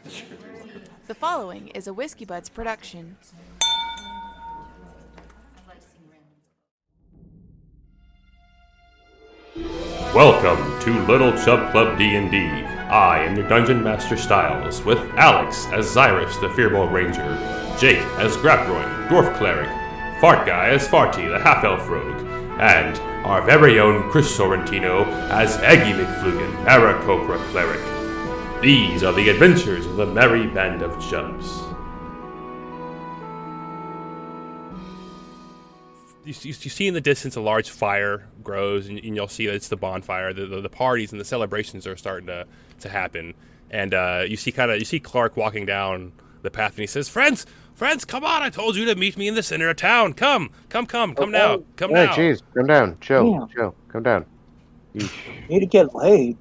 The following is a Whiskey Buds production. Welcome to Little Chub Club D&D. I am your Dungeon Master Styles, with Alex as Zyrus the Fearbold Ranger, Jake as Grabroin, Dwarf Cleric, Fart Guy as Farty the Half-Elf Rogue, and our very own Chris Sorrentino as Eggy McFlugan, Aarakocra Cleric. These are the adventures of the Merry Band of Chubs. You see in the distance a large fire grows, and you'll see that it's the bonfire. The parties and the celebrations are starting to happen. And you see Clark walking down the path, and he says, "Friends, come on! I told you to meet me in the center of town. Come now, come now." Jeez, come down, chill, come down. Need to get laid.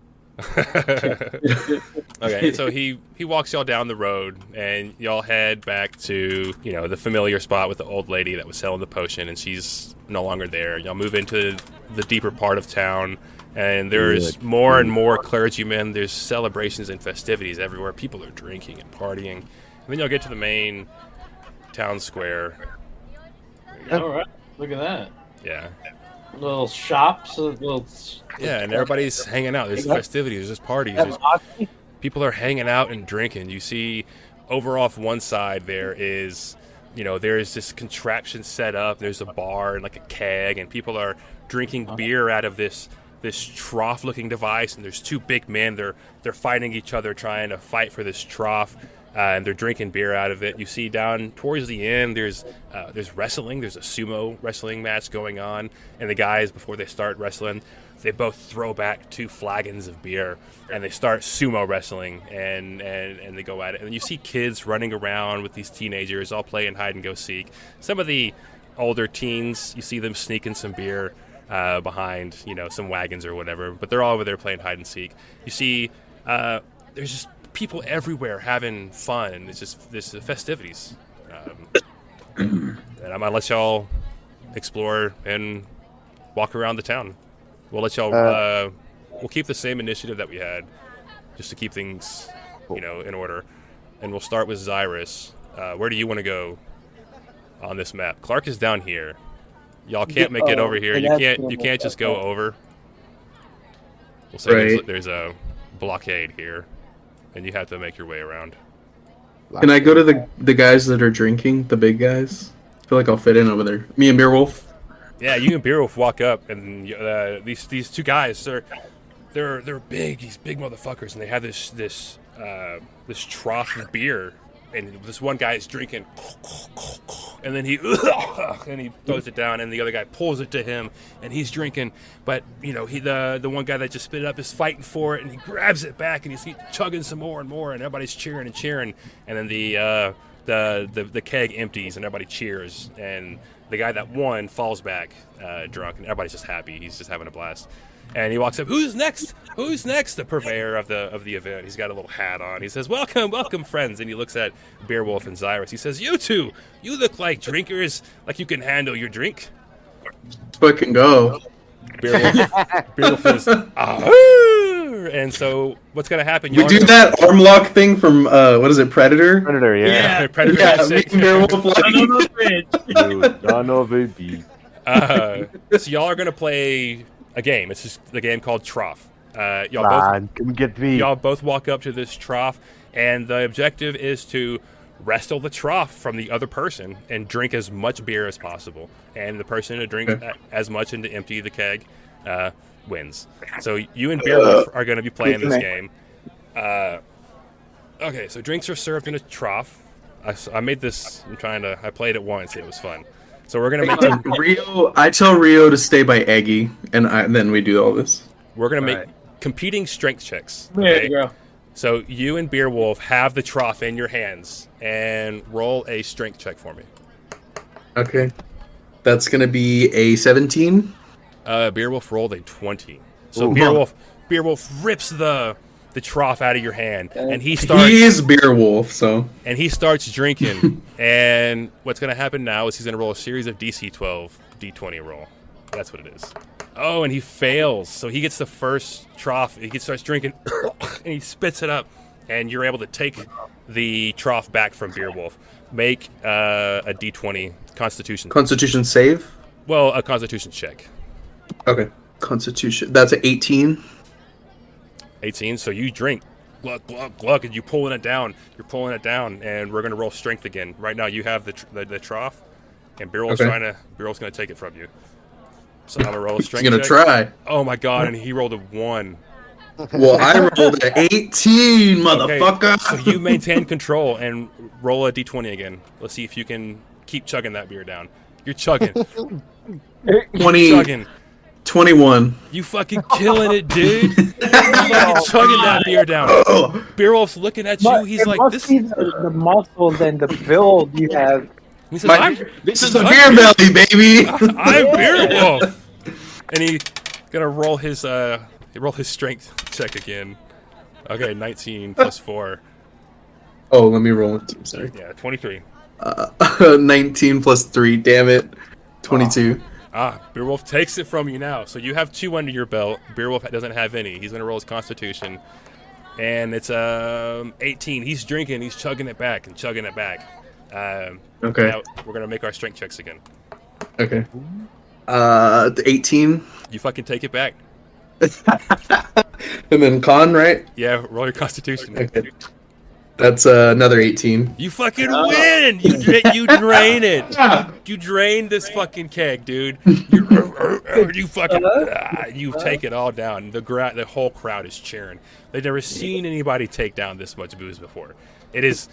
Okay, so he walks y'all down the road, and y'all head back to the familiar spot with the old lady that was selling the potion, and she's no longer there. Y'all move into the deeper part of town, and there's more and more clergymen. There's celebrations and festivities everywhere. People are drinking and partying. And then y'all get to the main town square. All right, look at that. Yeah. Little shops, Yeah, and everybody's hanging out. There's festivities, there's parties. People are hanging out and drinking. You see, over off one side there is, there's this contraption set up. There's a bar and like a keg, and people are drinking beer out of this trough-looking device. And there's two big men. They're fighting each other, trying to fight for this trough. And they're drinking beer out of it. You see down towards the end, there's wrestling. There's a sumo wrestling match going on, and the guys, before they start wrestling, they both throw back 2 flagons of beer, and they start sumo wrestling, and they go at it. And you see kids running around with these teenagers, all playing hide and go seek. Some of the older teens, you see them sneaking some beer behind, some wagons or whatever, but they're all over there playing hide and seek. You see, there's just people everywhere having fun, and it's just this festivities. And I'm gonna let y'all explore and walk around the town. We'll let y'all. We'll keep the same initiative that we had, just to keep things, in order. And we'll start with Zyrus. Where do you want to go on this map? Clark is down here. Y'all can't make it over here. You can't just go over. We'll say there's a blockade here, and you have to make your way around. Can I go to the guys that are drinking, the big guys? I feel like I'll fit in over there. Me and Beerwolf. Yeah, you and Beerwolf walk up, and these two guys, they're big, these big motherfuckers, and they have this trough of beer, and this one guy is drinking, and then he throws it down, and the other guy pulls it to him, and he's drinking, but the one guy that just spit it up is fighting for it, and he grabs it back, and he's chugging some more and more, and everybody's cheering and cheering, and then the keg empties, and everybody cheers, and the guy that won falls back drunk, and everybody's just happy. He's just having a blast. And he walks up, "Who's next? Who's next?" The purveyor of the event. He's got a little hat on. He says, welcome, friends." And he looks at Beerwolf and Zyrus. He says, "You two, you look like drinkers, like you can handle your drink." Fucking go. Beerwolf says, "Ahoo!" And so what's going to happen? We do that arm lock thing from, what is it, Predator? Predator, yeah. Predator. Yeah, me and Beerwolf Son of a bitch. So y'all are going to play a game. It's just the game called Trough. Come get me. Y'all both walk up to this trough, and the objective is to wrestle the trough from the other person and drink as much beer as possible. And the person who drinks as much and to empty the keg wins. So you and Beerwolf are going to be playing this game. Okay, so drinks are served in a trough. I made this. I played it once. It was fun. So we're gonna make Rio. I tell Rio to stay by Eggy, and then we do all this. We're gonna make competing strength checks. There Okay? you go. So you and Beerwolf have the trough in your hands, and roll a strength check for me. Okay, that's gonna be a 17. Beerwolf rolled a 20. So Beerwolf rips the trough out of your hand, and he is Beerwolf, so. And he starts drinking. And what's going to happen now is he's going to roll a series of DC 12 D20 roll. That's what it is. Oh, and he fails. So he gets the first trough. He starts drinking, and he spits it up. and you're able to take the trough back from Beerwolf. Make a D20 Constitution. Constitution save? Well, a Constitution check. Okay. Constitution. That's an 18. 18. So you drink. Glug, glug, glug, and you're pulling it down. You're pulling it down, and we're going to roll strength again. Right now you have the trough, and Beerwolf's Beerwolf's going to take it from you. So I'm going to roll a strength He's going to check. try. Oh my god, and he rolled a 1. Well, I rolled an 18, motherfucker. Okay, so you maintain control and roll a D20 again. Let's see if you can keep chugging that beer down. You're chugging. 20, chugging. 21. You fucking killing it, dude. You're fucking chugging that beer down. Beerwolf's looking at you. He's like, must this. be the muscles and the build you have. He says, This is a beer belly, baby. I'm Beerwolf. And he gonna roll his strength check again. Okay, 19 plus 4. Oh, let me roll it. I'm sorry. Yeah, 23. 19 plus 3. Damn it. 22. Beerwolf takes it from you now. So you have 2 under your belt. Beerwolf doesn't have any. He's gonna roll his Constitution, and it's 18. He's drinking. He's chugging it back and chugging it back. Okay. Now we're gonna make our strength checks again. Okay. 18. You fucking take it back. And then con, right? Yeah, roll your Constitution. Okay. That's another 18. You fucking win! You drain it. You drain this fucking keg, dude. You fucking you take it all down. The whole crowd is cheering. They've never seen anybody take down this much booze before. It is,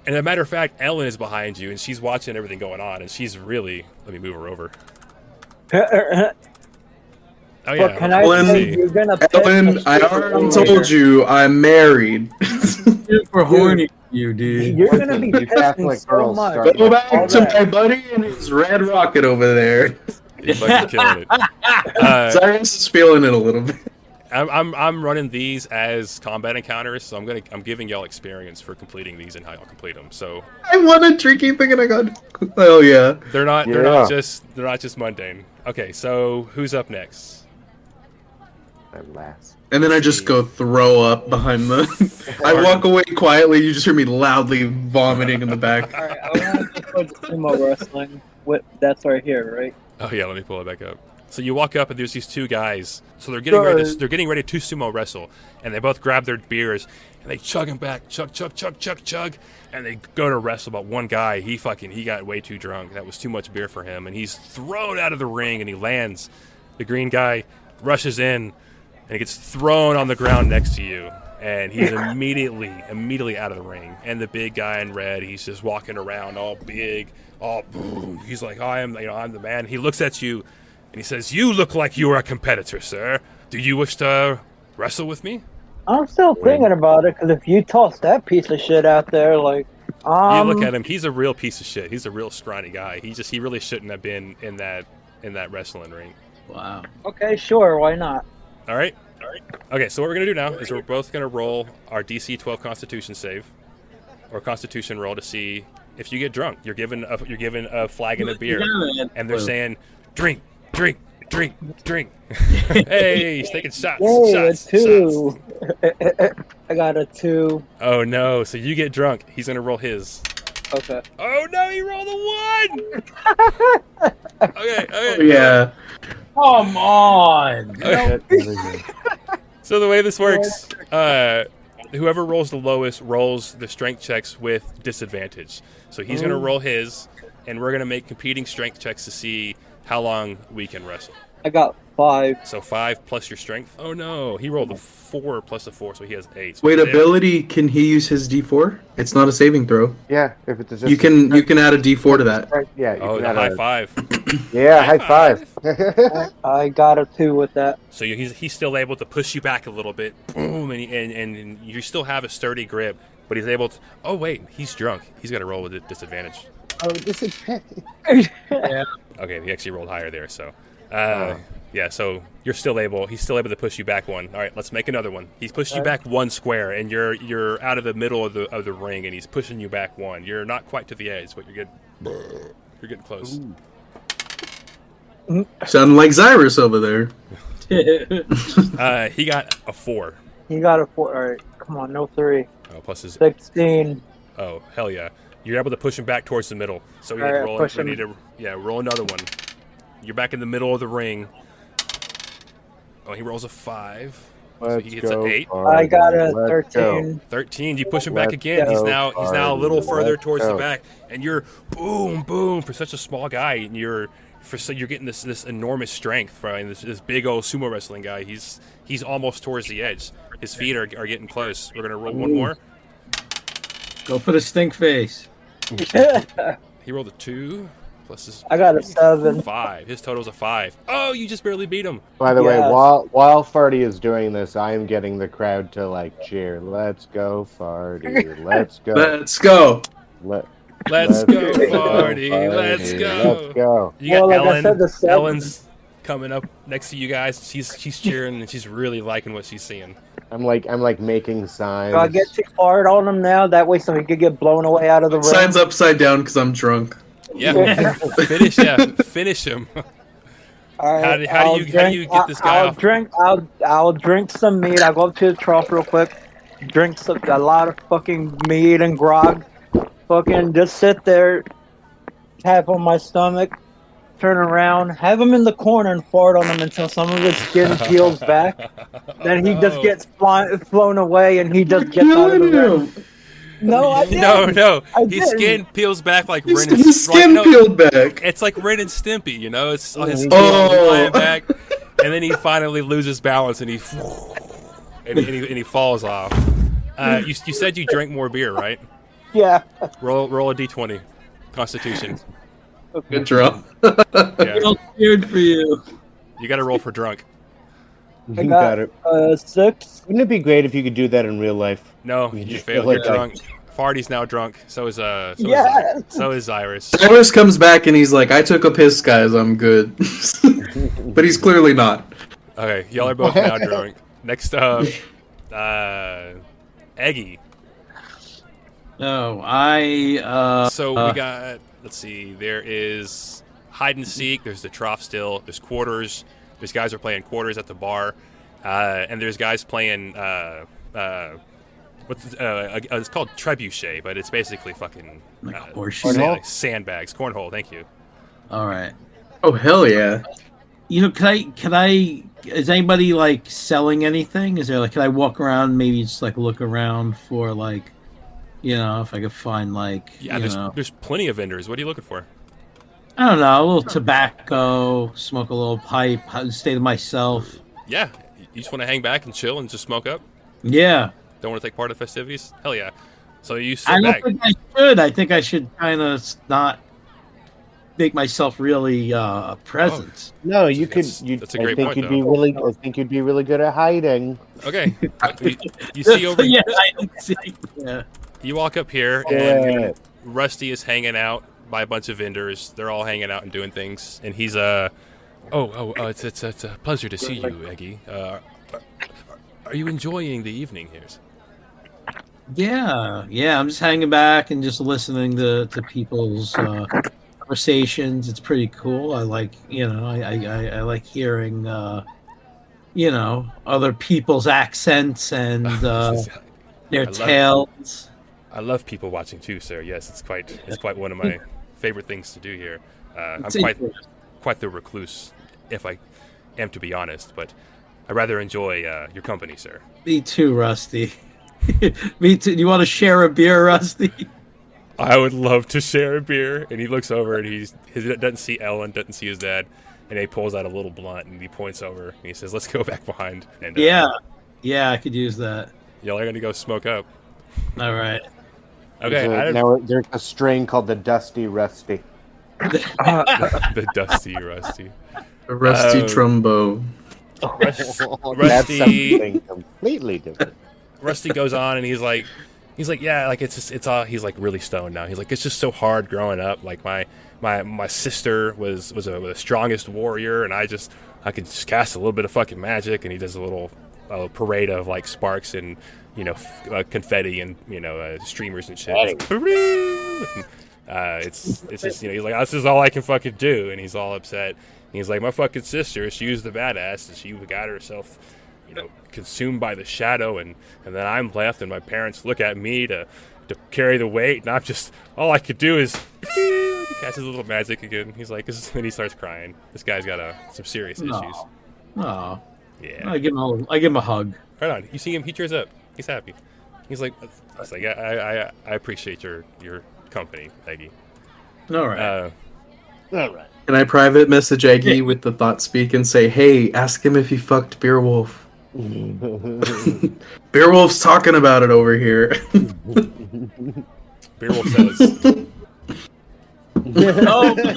and as a matter of fact, Ellen is behind you and she's watching everything going on, and she's really. Let me move her over. Oh yeah. But can I say you're gonna Ellen, I already told you I'm married. Super horny, you dude. You're gonna be pissing like so girls much. start- Go back to my buddy and his red rocket over there. You're fucking killing it. Cyrus is feeling it a little bit. I'm running these as combat encounters, so I'm giving y'all experience for completing these and how y'all complete them. So I won a drinking thing and I got. Oh yeah. they're not just mundane. Okay, so who's up next? At last. And then I just go throw up behind the. I walk away quietly. You just hear me loudly vomiting in the back. Alright, I want to go to Sumo Wrestling. That's right here, right? Oh yeah, let me pull it back up. So you walk up and there's these 2 guys. So they're getting ready to sumo wrestle, and they both grab their beers and they chug them back, chug, and they go to wrestle. But one guy, he got way too drunk. That was too much beer for him, and he's thrown out of the ring and he lands. The green guy rushes in and he gets thrown on the ground next to you, and he's immediately out of the ring. And the big guy in red, he's just walking around all big, all boom. He's like, I'm the man. He looks at you. And he says, "You look like you are a competitor, sir. Do you wish to wrestle with me?" I'm still thinking about it, because if you toss that piece of shit out there, like, You look at him. He's a real piece of shit. He's a real scrawny guy. He really shouldn't have been in that wrestling ring. Wow. okay, sure, why not? All right. Okay. So what we're gonna do now is we're both gonna roll our DC 12 Constitution save, or Constitution roll to see if you get drunk. You're given a flagon of beer, and they're saying, "Drink, drink, drink, drink." Hey, he's taking shots. Yay, shots, a 2. shots. I got a 2. Oh no! So you get drunk. He's gonna roll his. Okay. Oh no! He rolled a 1. Okay. Oh yeah. Come on. Okay. So the way this works, whoever rolls the lowest rolls the strength checks with disadvantage. So he's gonna roll his, and we're gonna make competing strength checks to see how long we can wrestle. I got 5. So 5 plus your strength. Oh no! He rolled a 4 plus a 4, so he has 8. So Wait, he's ability? Can he use his D4? It's not a saving throw. Yeah, if it's just You can add a D4 to that. Yeah. You Oh, can the add high a- five. Yeah, high five. I got a 2 with that. So he's still able to push you back a little bit, boom, and you still have a sturdy grip, but he's able to. Oh wait, he's drunk. He's got to roll with a disadvantage. Oh, disadvantage. Okay, he actually rolled higher there. So, yeah. So he's still able to push you back 1. All right, let's make another one. He's pushed you back 1 square, and you're out of the middle of the ring, and he's pushing you back 1. You're not quite to the edge, but you're getting close. Sounding like Cyrus over there. He got a 4. You got a 4. Alright, come on, no 3. Oh, plus his 16. Oh, hell yeah. You're able to push him back towards the middle. So we need All to right, roll push we him. need to roll another one. You're back in the middle of the ring. Oh, he rolls a 5. So Let's he hits go. an 8. I got a Let's go. 13. 13. You push him back Let's again. He's go, now a little party. further Let's towards the go. back, and you're boom, boom for such a small guy. And you're getting this enormous strength from this big old sumo wrestling guy. He's almost towards the edge. His feet are getting close. We're gonna roll one more. Go for the stink face. He rolled a 2 plus his I got a 7. 5. His total's a 5. Oh, you just barely beat him. By the way, Yes. while Farty is doing this, I am getting the crowd to like cheer. Let's go, Farty. Let's go. Let's go. Let's go, Farty. Let's go. Let's go. You got Well, like I Ellen. said, the 7. Ellen's coming up next to you guys. She's cheering and she's really liking what she's seeing. I'm like making signs. Do I get too far on him now? That way so he could get blown away out of the ring? Signs upside down because I'm drunk. Yeah, finish him. All right, How do you get this guy off? I'll drink some meat. I'll go up to the trough real quick. Drink a lot of fucking meat and grog. Fucking just sit there, tap on my stomach, turn around, have him in the corner and fart on him until some of his skin peels back. Then he just gets flown away and he just gets out of the ring. No, I didn't. No. I His didn't. skin peels back like Ren and His skin peeled back. It's like Ren and Stimpy, you know. It's his skin Oh. flying back, and then he finally loses balance and he falls off. You said you drank more beer, right? Yeah. Roll a d20, Constitution. Good draw. Yeah, Feel scared for you. you got to roll for drunk. I You got got it. 6. Wouldn't it be great if you could do that in real life? No, You you just failed. feel You're like- drunk. Farty's now drunk. So is Yeah. so is Iris. Cyrus comes back and he's like, I took a piss, guys. I'm good. But he's clearly not. Okay, y'all are both now drunk. Next up, Eggy. Oh, So we got, let's see, there is hide and seek, there's the trough still, there's quarters, there's guys who are playing quarters at the bar, and there's guys playing, it's called trebuchet, but it's basically fucking Like horseshoe. sandbags, cornhole, thank you. All right. Oh, hell yeah. You know, can I? Is anybody like selling anything? Is there like, can I walk around, maybe just like look around for like, you know, if I could find like, Yeah, you know, there's plenty of vendors. What are you looking for? I don't know, a little tobacco, smoke a little pipe, stay to myself. Yeah, you just want to hang back and chill and just smoke up? Yeah, Don't want to take part in the festivities? Hell yeah. So you I sit don't back. think I should. I think I should kind of not make myself really a presence. No, you could. That's- You, that's a great I think point, you'd though. be really. I think you'd be really good at hiding. Okay. You see over yeah, I don't see. Yeah. You walk up here, Yeah. and Rusty is hanging out by a bunch of vendors. They're all hanging out and doing things, and he's it's a pleasure to see you, Eggy. Are you enjoying the evening here? Yeah. I'm just hanging back and just listening to people's conversations. It's pretty cool. I like, you know, I like hearing, you know, other people's accents and their love- tales. I love people watching too, sir. Yes, it's quite one of my favorite things to do here. I'm It's quite the recluse, if I am to be honest, but I rather enjoy your company, sir. Me too, Rusty. Me too. You want to share a beer, Rusty? I would love to share a beer. And he looks over and he doesn't see Ellen, doesn't see his dad, and he pulls out a little blunt and he points over and he says, "Let's go back behind." And Yeah, I could use that. y'all are gonna go smoke up. All right. Okay, Now there's a strain called the Dusty Rusty. the Dusty Rusty. A rusty Oh. trombone. That's Rusty something completely different. Rusty goes on and he's like, yeah, like it's all. He's like really stoned now. He's like, it's just so hard growing up. Like my sister was the strongest warrior, and I could just cast a little bit of fucking magic. And he does a little parade of like sparks and confetti and streamers and shit. It's just he's like, this is all I can fucking do, and he's all upset. And he's like, my fucking sister, she was the badass, and she got herself consumed by the shadow, and then I'm left, and my parents look at me to carry the weight, and I'm just all I could do is he casts his little magic again. He's like, and he starts crying. This guy's got some serious issues. Oh, Yeah. I give him a hug. Right on. You see him? He cheers up. He's happy. He's like, I appreciate your company, Eggy. All right. All right. Can I private message Eggy with the thought speak and say, hey, ask him if he fucked Beerwolf? Beerwolf's talking about it over here. Beerwolf says, Oh my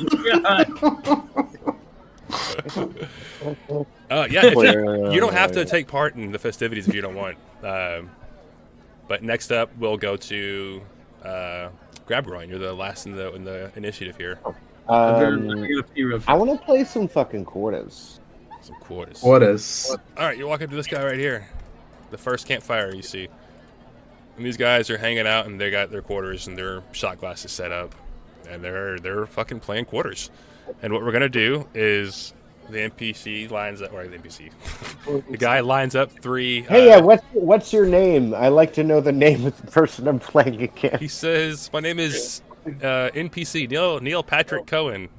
god! yeah, you don't have to take part in the festivities if you don't want. But next up, we'll go to Grabgroin. You're the last in the initiative here. I want to play some fucking quarters. Some quarters. What is? All right, you walk up to this guy right here. The first campfire you see. And these guys are hanging out, and they got their quarters and their shot glasses set up, and they're fucking playing quarters. And what we're gonna do is the NPC lines up, or the NPC, the guy lines up 3. Hey, what's your name? I like to know the name of the person I'm playing against. He says, "My name is NPC Neil Patrick Cohen."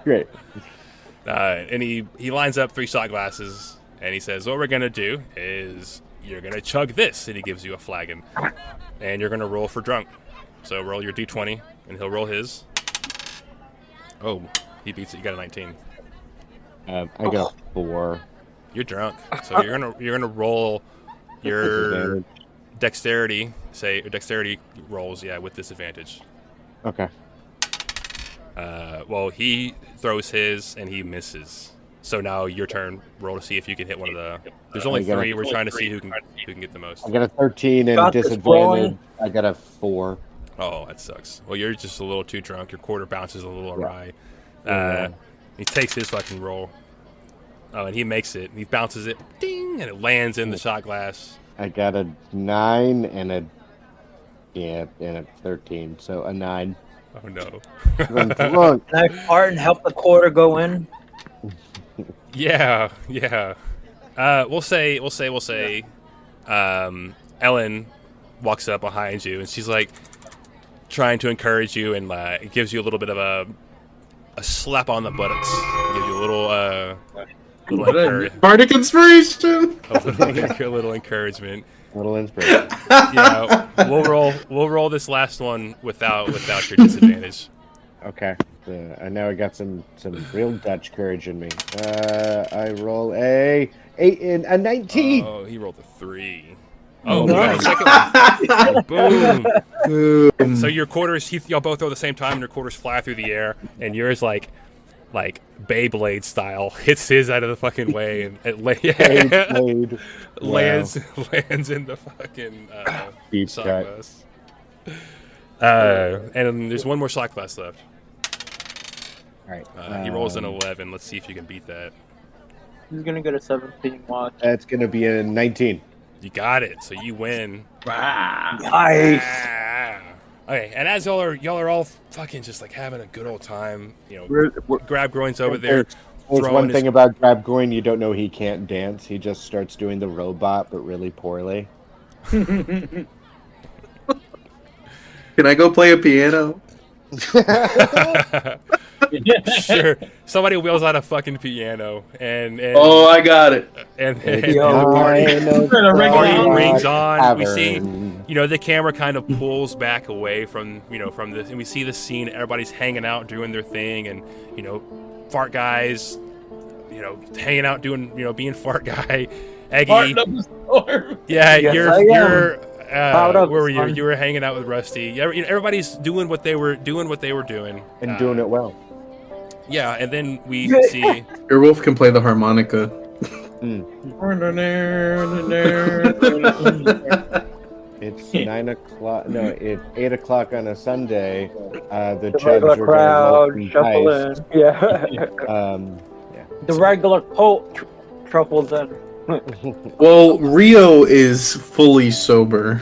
Great. And he lines up 3 shot glasses, and he says, "What we're gonna do is you're gonna chug this," and he gives you a flagon, and you're gonna roll for drunk. So roll your d20, and he'll roll his. Oh, he beats it. You got a 19. I got 4. You're drunk, so you're gonna roll your dexterity. Say dexterity rolls, with disadvantage. Okay. Well, he throws his and he misses. So now your turn. Roll to see if you can hit one of the. There's only 3. We're trying to see who can get the most. I got a 13 and Got this disadvantage. rolling. I got a 4. Oh, that sucks. Well, you're just a little too drunk. Your quarter bounces a little awry. Yeah. He takes his fucking roll. Oh, and he makes it. He bounces it, ding, and it lands in the shot glass. I got a 9 and a 13. So a 9. Oh no. I'm drunk. Can I fart and help the quarter go in? Yeah. We'll say. Ellen walks up behind you, and she's like trying to encourage you, and gives you a little bit of a slap on the buttocks. Gives you a little Bardic inspiration. a little encouragement. Little inspiration. Yeah, we'll roll this last one without your disadvantage. Okay. I now I got some real Dutch courage in me. I roll a 8 and a 19. Oh, he rolled a 3. Oh, Oh, no. we got a second one. Boom. Boom. So your quarters, y'all both throw at the same time, and your quarters fly through the air, and yours like Beyblade style hits his out of the fucking way, and it Beyblade. lands in the fucking Deep shot cut. glass. And there's one more shot glass left. All right. He rolls an 11. Let's see if you can beat that. He's gonna get a 17 watch. That's gonna be a 19. You got it. So you win. Nice. Okay, and as y'all are all fucking just like having a good old time, We're- Grab Groin's over there. There's throwing one his- thing about Grabgoin, you don't know he can't dance. He just starts doing the robot, but really poorly. Can I go play a piano? Sure. Somebody wheels out a fucking piano, and Oh, I got it. and Yo, the party Party rings on. We see, Tavern. the camera kind of pulls back away from this, and we see the scene. Everybody's hanging out, doing their thing, and fart guys, hanging out, doing, being fart guy. Eggy, yeah, Yes, you're I am. you're. Proud of Where were you? son. You were hanging out with Rusty. Everybody's doing what they were doing, And doing it well. Yeah, and then we see. Earwolf can play the harmonica. It's 9 o'clock. No, it's 8 o'clock on a Sunday. The The Chubs regular are going crowd to shuffle in. Yeah. Yeah. The regular cult truffles in. Well, Rio is fully sober.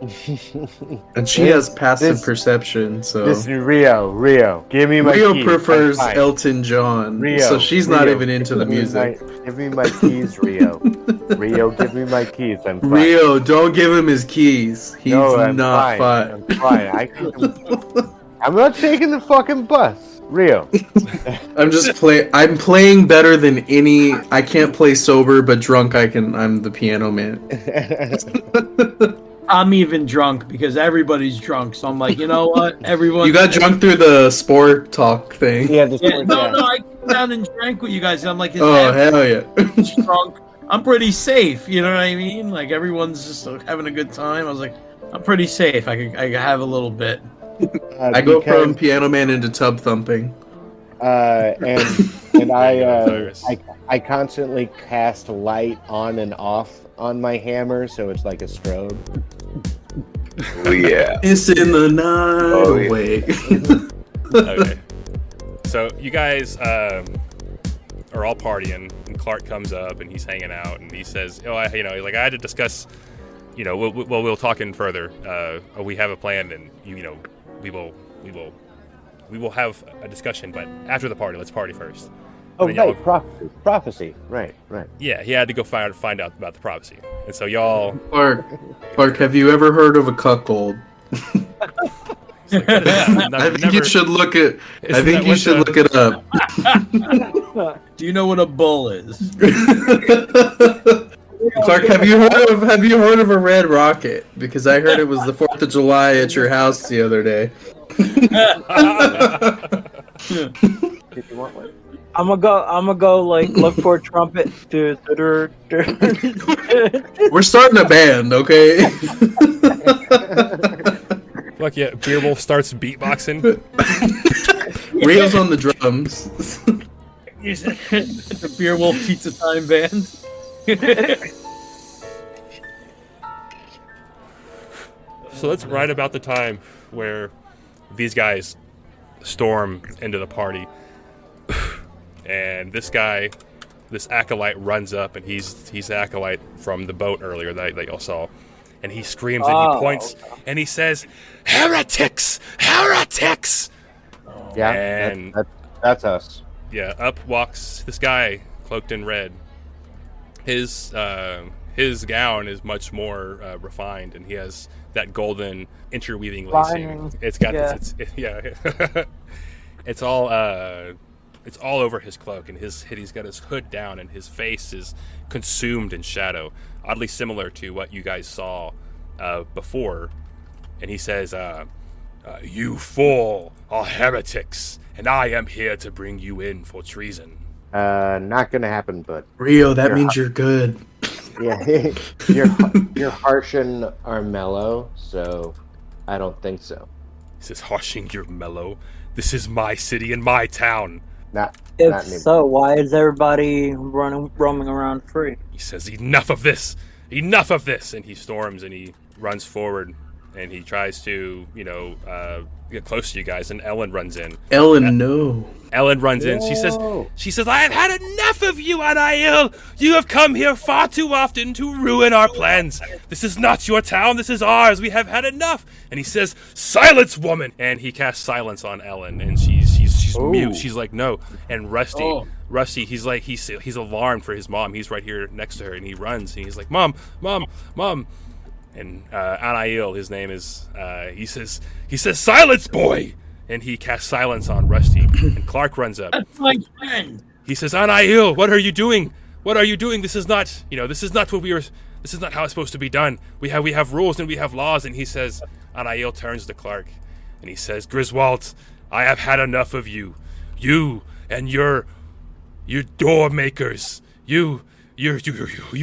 And she has passive This- perception, so This is Rio. Give me my Rio keys. prefers I'm fine. Elton John, Rio, so she's not Rio, even into the give me music. give me my keys, Rio. Rio, give me my keys. I'm fine. Rio, don't give him his keys. He's No, I'm not fine. I'm fine. I'm not taking the fucking bus. Rio. I'm playing better than any. I can't play sober, but drunk I can. I'm the piano man. I'm even drunk because everybody's drunk. So I'm like, you know what? Everyone. You got drunk through the sport talk thing. Yeah, No, I came down and drank with you guys. And I'm like, Oh hell yeah! everyone's drunk. I'm pretty safe. You know what I mean? Like everyone's just having a good time. I was like, I'm pretty safe. I can have a little bit. I go from piano man into tub thumping. And I constantly cast light on and off on my hammer, so it's like a strobe. Oh yeah. It's in the night. Oh, yeah. Wait. Okay. So you guys are all partying, and Clark comes up and he's hanging out, and he says, I had to discuss, we'll talk in further. We have a plan, and we will have a discussion, but after the party. Let's party first. Oh, And then right, prophecy. Right. Yeah, he had to go find out about the prophecy, and so y'all. Clark, have you ever heard of a cuckold? I think you should look it. I think you should look it up. Do you know what a bull is? Clark, have you heard of a red rocket? Because I heard it was the 4th of July at your house the other day. Did you want one? I'm gonna go like look for a trumpet. We're starting a band, okay? Look, yeah, Beerwolf starts beatboxing. Rio's on the drums. The Beer Wolf Pizza Time Band. So that's right about the time where these guys storm into the party. And this Acolyte runs up, and he's the Acolyte from the boat earlier that y'all saw. And he screams and he points and he says, "Heretics! Heretics!" Yeah, And that's us. yeah, up walks this guy cloaked in red. His gown is much more refined, and he has that golden interweaving lacing. Lining. It's got Yeah. it's all over his cloak, and he's got his hood down, and his face is consumed in shadow, oddly similar to what you guys saw before. And he says, "You four are heretics, and I am here to bring you in for treason." Not gonna happen, but Rio, that means you're good. yeah, you're harsh and are mellow, so I don't think so. He says, "Harshing your mellow. This is my city and my town." Not If not anymore. so, why is everybody roaming around free? He says, "Enough of this! Enough of this!" And he storms and he runs forward, and he tries to, get close to you guys. And Ellen runs in. Ellen, no. Ellen runs in. She says, "I have had enough of you, Anael. You have come here far too often to ruin our plans. This is not your town. This is ours. We have had enough." And he says, "Silence, woman!" And he casts silence on Ellen, and she's mute. She's like, "No." And Rusty, he's like, he's alarmed for his mom. He's right here next to her, and he runs, and he's like, "Mom, Mom, Mom." And Anael, his name is, he says, "Silence, boy!" And he casts silence on Rusty. And Clark runs up. That's my friend. He says, "Anael, what are you doing? What are you doing? This is not, this is not what this is not how it's supposed to be done. We have rules and we have laws." And he says, Anael turns to Clark, and he says, "Griswold, I have had enough of you. You and your door makers. You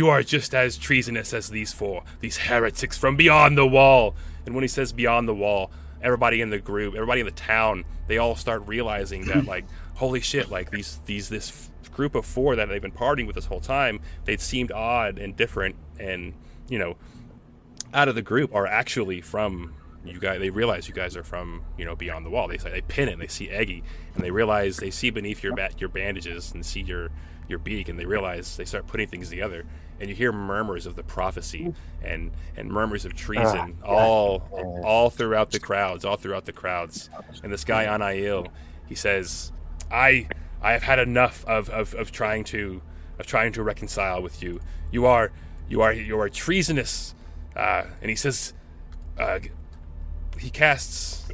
are just as treasonous as these four, these heretics from beyond the wall." And when he says beyond the wall, everybody in the group, everybody in the town, they all start realizing that, like, holy shit, like this group of four that they've been partying with this whole time, they'd seemed odd and different and, out of the group are actually from you guys. They realize you guys are from, beyond the wall. They pin it, and they see Eggy, and they realize, they see beneath your bandages and see your beak, and they realize, they start putting things together, and you hear murmurs of the prophecy and murmurs of treason all throughout the crowds, And this guy Anail, he says, I have had enough of trying to reconcile with you. You are treasonous. And he says, he casts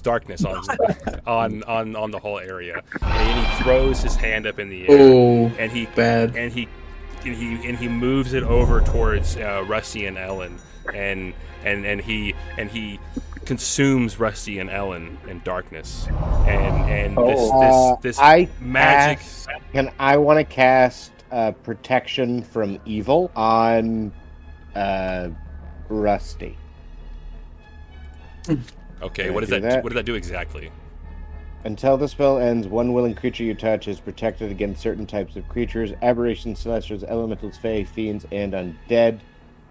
darkness on the whole area, and he throws his hand up in the air, and he moves it over towards Rusty and Ellen, and he consumes Rusty and Ellen in darkness, and this magic. I want to cast protection from evil on Rusty. Okay, what does that? What does that do exactly? Until the spell ends, one willing creature you touch is protected against certain types of creatures: aberrations, celestials, elementals, fae, fiends, and undead.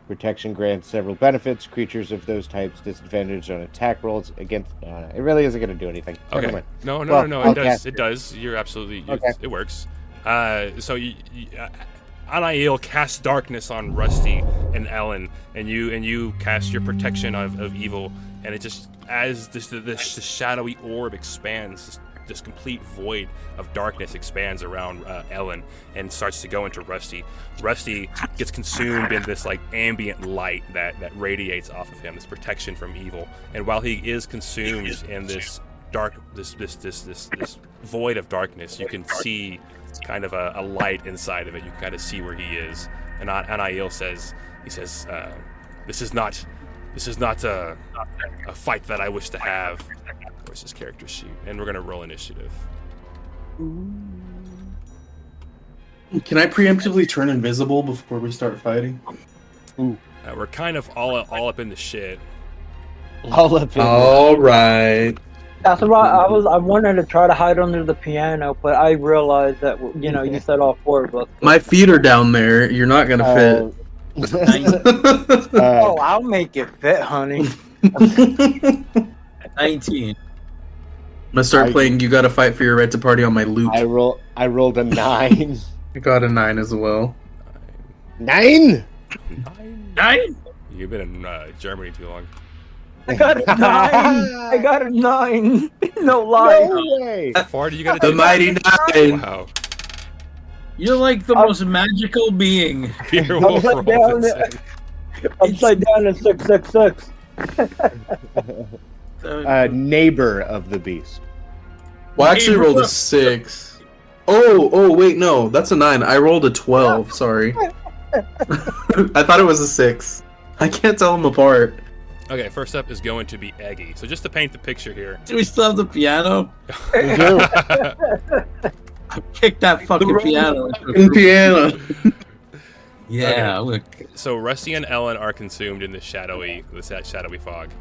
Protection grants several benefits. Creatures of those types disadvantage on attack rolls against. It really isn't going to do anything. Okay. No. It does. It does. You're absolutely. Okay. It works. So Anail casts darkness on Rusty and Ellen, and you cast your protection of evil, and it just, as this shadowy orb expands, this complete void of darkness expands around Ellen and starts to go into Rusty. Rusty gets consumed in this like ambient light that radiates off of him, this protection from evil. And while he is consumed in this dark, this void of darkness, you can see kind of a light inside of it. You can kind of see where he is. And Anail says, this is not a fight that I wish to have. Where's his character sheet? And we're gonna roll initiative. Can I preemptively turn invisible before we start fighting? We're kind of all up in the shit. All right. That's right. I wanted to try to hide under the piano, but I realized that you said all four of us. My feet are down there. You're not gonna fit. Oh, I'll make it fit, honey. 19. I'm gonna start playing You Gotta Fight for Your Right to Party on my lute. I rolled a 9. I got a 9 as well. 9? 9? You've been in Germany too long. I got a 9. I got a 9. No lie. No way. How far do you got? The mighty 9. Wow. You're like the most magical being. Peter Wolf Robinson. Upside down is 666. Neighbor of the beast. Well, I actually rolled a 6. Oh, wait, no, that's a 9. I rolled a 12. Sorry. I thought it was a 6. I can't tell them apart. Okay, first up is going to be Eggy. So just to paint the picture here. Do we still have the piano? We do. I kicked that fucking piano. Piano. Yeah, Okay. look. So Rusty and Ellen are consumed in this shadowy fog.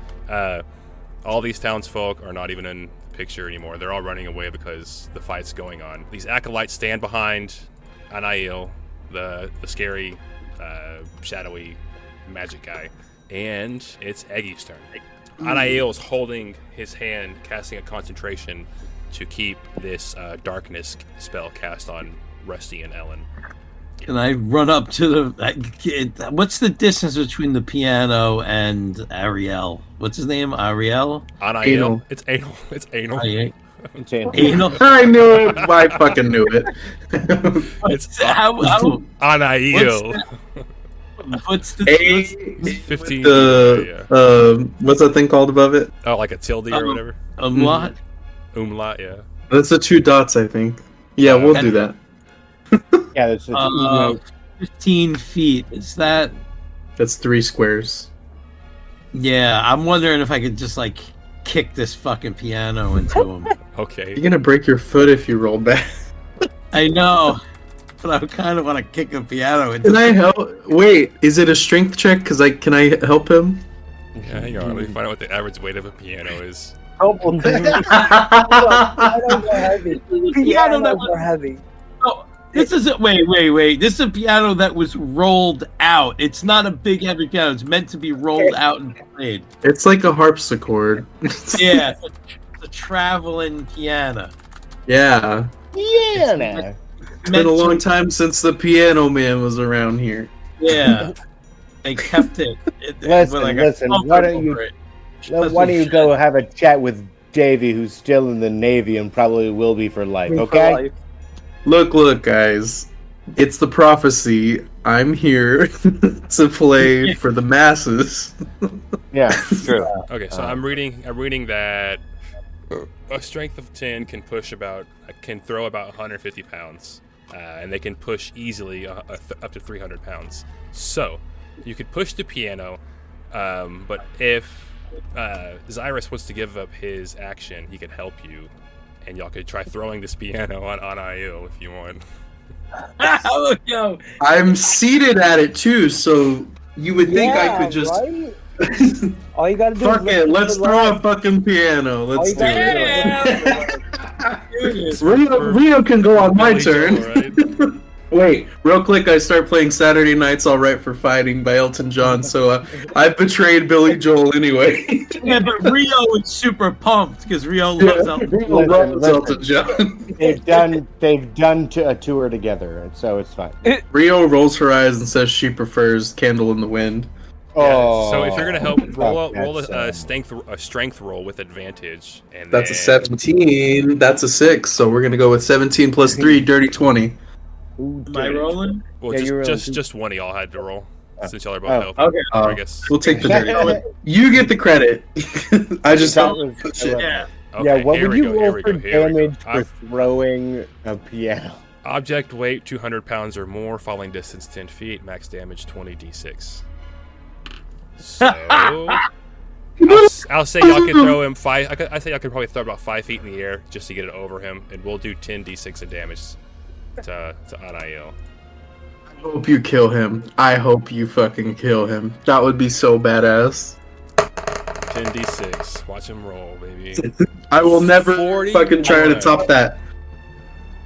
All these townsfolk are not even in the picture anymore. They're all running away because the fight's going on. These acolytes stand behind Anail, the scary, shadowy magic guy, and it's Eggy's turn. Anail is holding his hand, casting a concentration to keep this darkness spell cast on Rusty and Ellen. Can I run up to the... What's the distance between the piano and Ariel? What's his name? Ariel? Anail. Anal. It's anal. It's anal. Anal. I knew it. I fucking knew it. It's How Anail. what's the... It's 15. What's that thing called above it? Oh, like a tilde or whatever. Umlaut? Umlaut, yeah. That's the 2 dots, I think. Yeah, we'll do that. Yeah, that's 15 feet. Is that... That's 3 squares. Yeah, I'm wondering if I could just, like, kick this fucking piano into him. Okay. You're gonna break your foot if you roll back. I know, but I kind of want to kick a piano into Can I help? Wait, is it a strength check? Can I help him? Yeah, hang on. Let me find out what the average weight of a piano is. Pianos are heavy. Oh, this isn't... Wait. This is a piano that was rolled out. It's not a big, heavy piano. It's meant to be rolled out and played. It's like a harpsichord. Yeah, it's a traveling piano. Yeah. Yeah. It's been a long time since the piano man was around here. Yeah, they kept it. Listen. Why don't you go have a chat with Davey, who's still in the Navy and probably will be for life, okay? Look, guys. It's the prophecy. I'm here to play for the masses. Yeah, true. Okay, so I'm reading that a strength of 10 can throw about 150 pounds, and they can push easily up to 300 pounds. So you could push the piano, but if Zyrus wants to give up his action, he could help you, and y'all could try throwing this piano on IO if you want. Yo. I'm seated at it too, so you would think I could just. Right? All you gotta do Fuck it, let's throw a fucking piano. Let's do it. Rio can go on my turn. Right? Wait, real quick, I start playing Saturday Night's Alright for Fighting by Elton John, so I've betrayed Billy Joel anyway. Yeah, but Rio is super pumped because Rio loves Elton John. They've done a tour together, so it's fine. Rio rolls her eyes and says she prefers Candle in the Wind. Oh, So if you're gonna help, roll a strength roll with advantage, and That's a 17. That's a 6. So we're gonna go with 17 plus 3, dirty 20. Am I rolling? Well, Yeah, just one of y'all had to roll since y'all are both help. Okay. I guess. We'll take the dirty. You get the credit. I just help. Yeah. Okay, yeah, what here would we you go, roll here we for go, here we go. damage for throwing a piano? Object weight 200 pounds or more, falling distance 10 feet, max damage 20d6. So I'll say y'all can throw him 5. I say y'all could probably throw about 5 feet in the air just to get it over him, and we'll do 10d6 of damage to Anail. I hope you kill him. I hope you fucking kill him. That would be so badass. 10d6. Watch him roll, baby. I will never 41. fucking try to top that.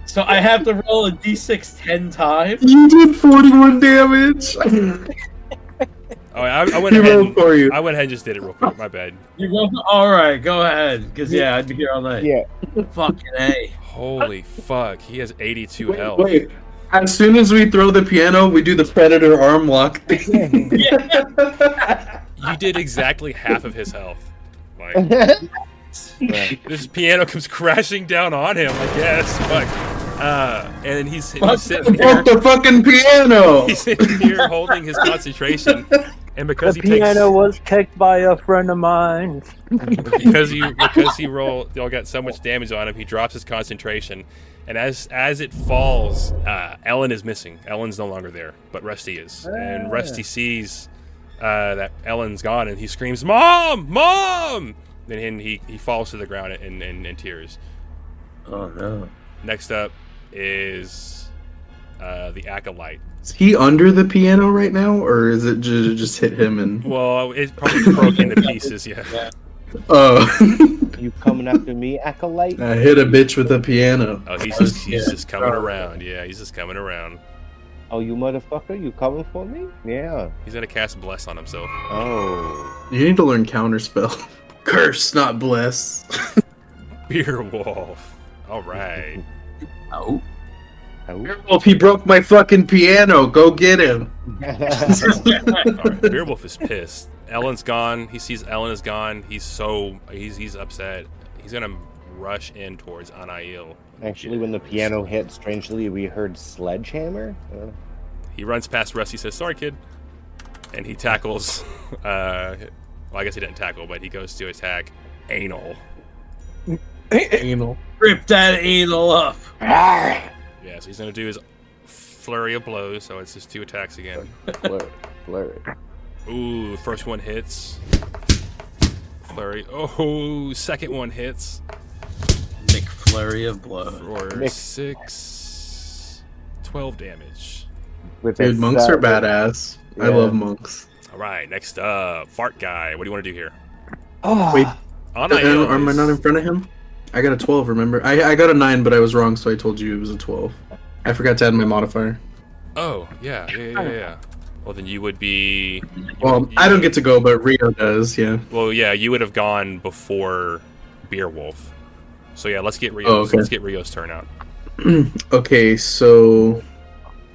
So I have to roll a d6 10 times? You did 41 damage. Oh, I went He ahead. rolled for you. I went ahead and just did it real quick. My bad. You go. All right, go ahead. Because I'd be here all night. Yeah. Fucking A. Holy fuck! He has 82 health. Wait. As soon as we throw the piano, we do the predator arm lock thing. You did exactly half of his health. Like, this piano comes crashing down on him. I guess. Fuck. And he's sitting here. Fuck the fucking piano! He's sitting here holding his concentration, and because The he takes piano was kicked by a friend of mine. because he y'all got so much damage on him, he drops his concentration, and as it falls, Ellen is missing. Ellen's no longer there, but Rusty is, and Rusty sees that Ellen's gone, and he screams, "Mom! Mom!" Then he falls to the ground in tears. Oh no. Next up is the Acolyte. Is he under the piano right now, or is it just hit him and? Well, it probably broke into pieces. Yeah. Oh. You coming after me, Acolyte? I hit a bitch with a piano. Oh, he's just coming around. Yeah, he's just coming around. Oh, you motherfucker, you coming for me? Yeah. He's gonna cast Bless on himself. Oh. You need to learn counterspell. Curse, not bless. Beer Wolf. All right. Oh. Well, if he broke my fucking piano, go get him. All right. Beer Wolf is pissed. Ellen's gone. He sees Ellen is gone. He's upset. He's gonna rush in towards Anail. Actually, when the piano hit, strangely, we heard sledgehammer. He runs past Rusty, says, "Sorry, kid," and he tackles. Well, I guess he didn't tackle, but he goes to attack Anal. Anal. Rip that anal up. Yeah, so he's gonna do his flurry of blows. So it's just 2 attacks again. Flurry. Ooh, first one hits. Flurry. Oh, second one hits. McFlurry of blood. For 12 damage. Dude, monks are badass. I love monks. All right, next up, Fart Guy. What do you want to do here? Oh. Wait, Anail am I not in front of him? I got a 12, remember? I got a 9, but I was wrong, so I told you it was a 12. I forgot to add my modifier. Oh, yeah. Well, then you would be... Well, I don't get to go, but Rio does, yeah. Well, yeah, you would have gone before Beer Wolf. So yeah, let's get Rio's, okay. Let's get Rio's turn out. Okay, so...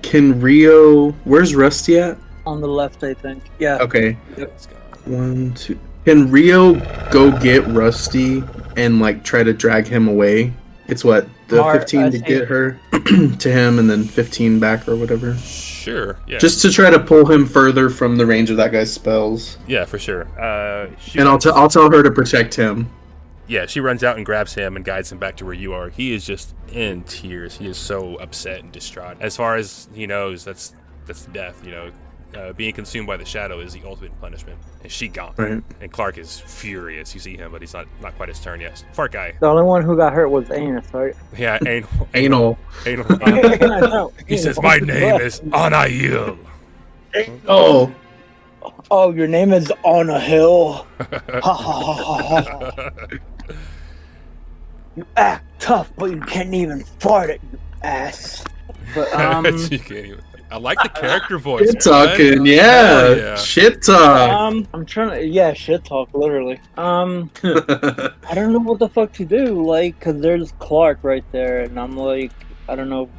Can Rio... Where's Rusty at? On the left, I think. Yeah. Okay. Let's go. 1, 2. Can Rio go get Rusty and like try to drag him away? It's what, the Smart, 15 I to see. get her to him, and then 15 back or whatever. Sure. Yeah. Just to try to pull him further from the range of that guy's spells. yeah, for sure. And I'll tell her to protect him. Yeah, she runs out and grabs him and guides him back to where you are. He is just in tears. He is so upset and distraught. As far as he knows, that's death. You know, being consumed by the shadow is the ultimate punishment. And she gone. Right. And Clark is furious. You see him, but he's not quite his turn yet. Fart guy. The only one who got hurt was Anus, right? Yeah, Anal. I know. He says, "My name is Anail." Oh. Oh, your name is On a Hill. Ha ha ha ha ha. You act tough, but you can't even fart it, you ass. But You can't even. I like the character voice. Shit talking, man. yeah. Hell yeah. Shit talk. I'm trying to, yeah, shit talk, literally. I don't know what the fuck to do, like, cause there's Clark right there, and I'm like, I don't know if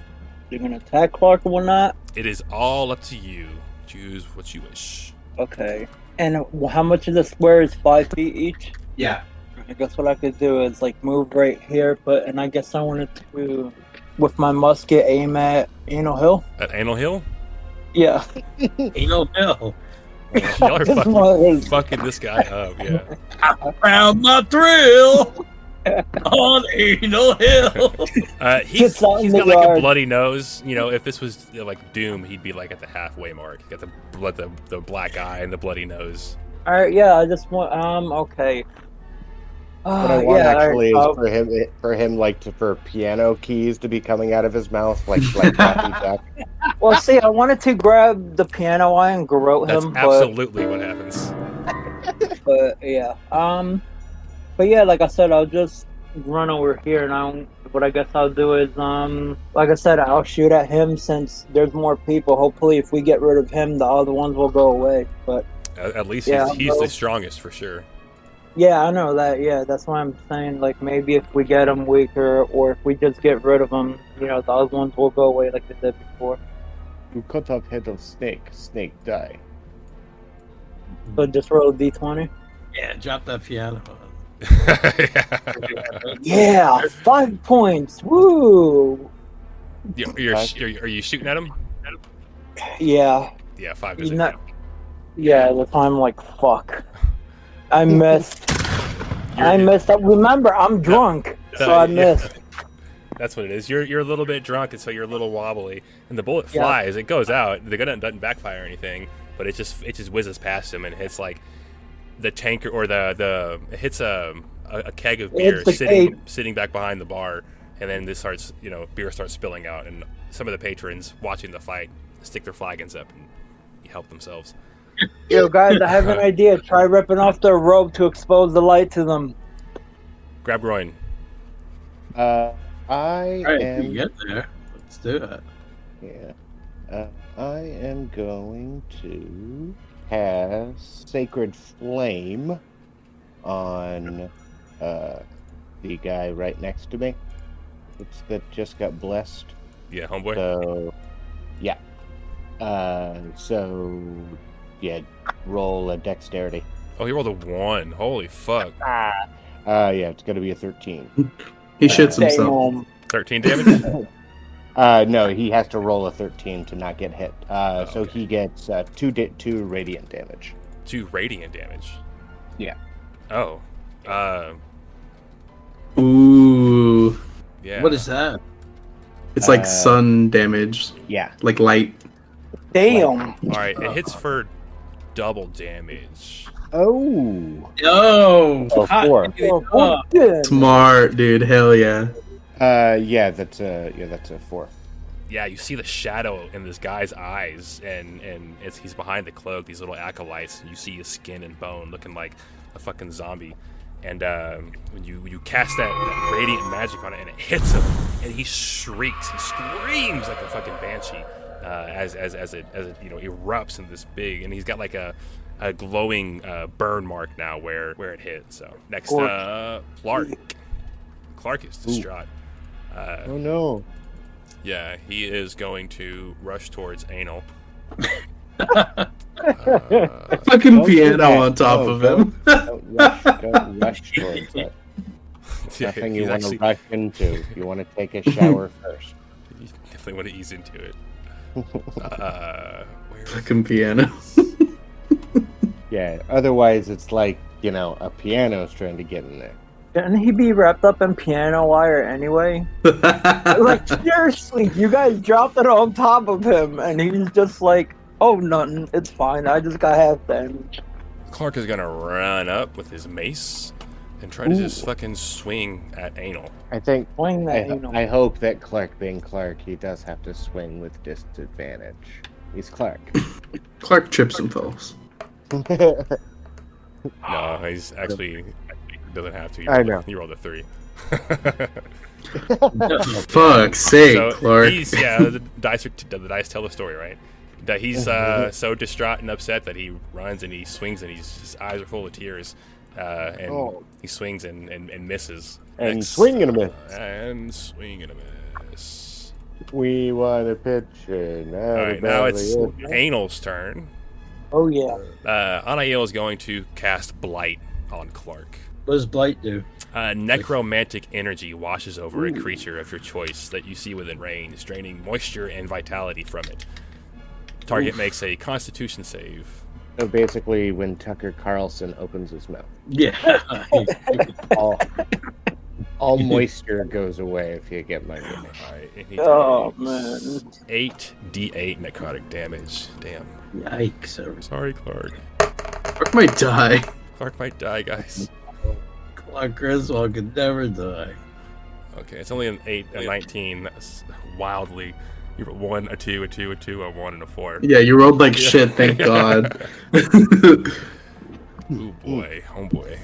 they're gonna attack Clark or whatnot. It is all up to you. Choose what you wish. Okay. And how much of the square is 5 feet each? Yeah. I guess what I could do is like move right here, and I guess I wanted to, with my musket, aim at Anal Hill. At Anal Hill? Yeah. Anal Hill. Y'all are fucking this guy up, yeah. I found my thrill on Anal Hill. He's Gets out in got the like a yard. bloody nose. You know, if this was like Doom, he'd be like at the halfway mark. He got the black eye and the bloody nose. All right. Yeah. I just want. Okay. What I want yeah, actually all right, is for him for piano keys to be coming out of his mouth like Daffy Duck. well, see, I wanted to grab the piano eye and garrote That's him, absolutely what happens. but yeah. But yeah, like I said, I'll just run over here, and what I guess I'll do is, like I said, I'll shoot at him since there's more people. Hopefully, if we get rid of him, the other ones will go away. But At least Yeah, he's the strongest for sure. yeah, I know that. Yeah, that's why I'm saying, like, maybe if we get him weaker, or if we just get rid of him, you know, the other ones will go away like they did before. You cut off head of snake, snake die. So just roll a d20. Yeah, drop that piano. Yeah, 5 points. Woo! Are you shooting at him? Yeah, Yeah, 5 You doesn't know- count. yeah. That's why I'm like, fuck. I missed. You're- I missed. Remember, I'm drunk, so I yeah. missed. That's what it is. You're a little bit drunk, and so you're a little wobbly. And the bullet Yeah. flies. It goes out. The gun doesn't backfire or anything, but it just whizzes past him and hits like the tanker or it hits a keg of beer It's the sitting back behind the bar, and then this starts beer starts spilling out, and some of the patrons watching the fight stick their flagons up and help themselves. Yo, guys, I have an idea. Try ripping off their robe to expose the light to them. Grab groin. I All right, am. you get there. Let's do it. Yeah. I am going to cast Sacred Flame on the guy right next to me. That just got blessed. Yeah, homeboy. So, yeah. Yeah, roll a dexterity. Oh, he rolled a 1. Holy fuck. Yeah, it's going to be a 13. He shits Stay himself. home. 13 damage. No, he has to roll a 13 to not get hit. So okay. he gets 2 radiant damage. 2 radiant damage. Yeah. Oh. Ooh. Yeah. What is that? It's like sun damage. Yeah. Like light. Damn. All right, it hits for double damage. Oh. Oh, Oh, hot 4. diggity. Oh, good. Smart, dude. Hell yeah. Yeah, that's a 4. Yeah, you see the shadow in this guy's eyes, and he's behind the cloak. These little acolytes. And you see his skin and bone, looking like a fucking zombie. And when you cast that radiant magic on it, and it hits him, and he shrieks, he screams like a fucking banshee, as it erupts in this big, and he's got like a glowing burn mark now where it hit. So next, Clark is distraught. Oh no. Yeah, he is going to rush towards Anal. Fucking piano on top of him. Don't rush towards it. Yeah, Nothing he's you want to actually- rush into. You want to take a shower first. You definitely want to ease into it. Where Fucking piano. Yeah, otherwise it's like, a piano's trying to get in there. Shouldn't he be wrapped up in piano wire anyway? Like, seriously, you guys dropped it on top of him, and he's just like, oh, nothing, it's fine, I just got half damage. Clark is gonna run up with his mace and try to just fucking swing at Anal. I think Swing that, I hope that Clark being Clark, he does have to swing with disadvantage. He's Clark. Clark trips and falls. No, he's actually doesn't have to. I know. He rolled a 3. Fuck's sake, So Clark. the dice tell the story, right? That he's so distraught and upset that he runs and he swings and his eyes are full of tears, and he swings and misses. And swing and a miss. And swing and a miss. We want a pitch. All right, now it's Anal's turn. Oh, yeah. Anail is going to cast Blight on Clark. What does Blight do? Necromantic energy washes over a creature of your choice that you see within range, draining moisture and vitality from it. Target makes a Constitution save. So basically, when Tucker Carlson opens his mouth, Yeah. all moisture goes away if you get my meaning. All right, and he Oh, takes man. 8d8 necrotic damage. Damn. Yikes. Sorry, Clark. Clark might die. Clark might die, guys. Clark Griswold could never die. Okay, it's only an 8 and 19. That's wildly. You got 1, a 2, a 2, a 2, a 1, and a 4. Yeah, you rolled like shit, thank God. Ooh boy, homeboy.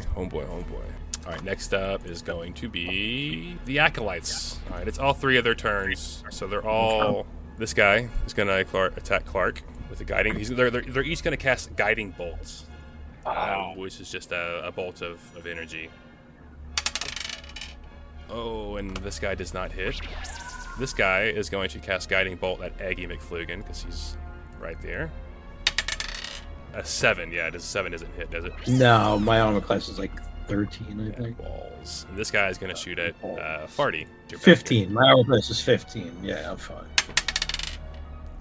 All right, next up is going to be the Acolytes. All right, it's all 3 of their turns, so they're all. This guy is going to attack Clark with a guiding. They're each going to cast guiding bolts, which is just a bolt of energy. Oh, and this guy does not hit. This guy is going to cast guiding bolt at Aggie McFlugan because he's right there. A 7, yeah, 7 doesn't hit, does it? No, my armor class is like 13, I Yeah, think. balls. And this guy is going to shoot at Farty. 15. My armor class is 15. Yeah, I'm fine.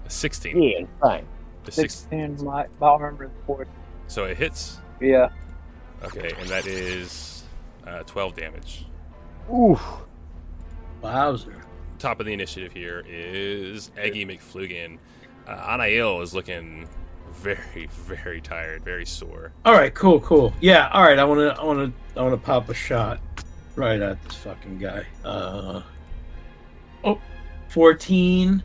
A 16. Yeah, fine. The 16, my armor is 40. So it hits. Yeah. Okay, and that is 12 damage. Oof. Wowzer. Top of the initiative here is Aggie McFlugan. Anail is looking very, very tired, very sore. All right, cool. Yeah, all right. I want to pop a shot right at this fucking guy. 14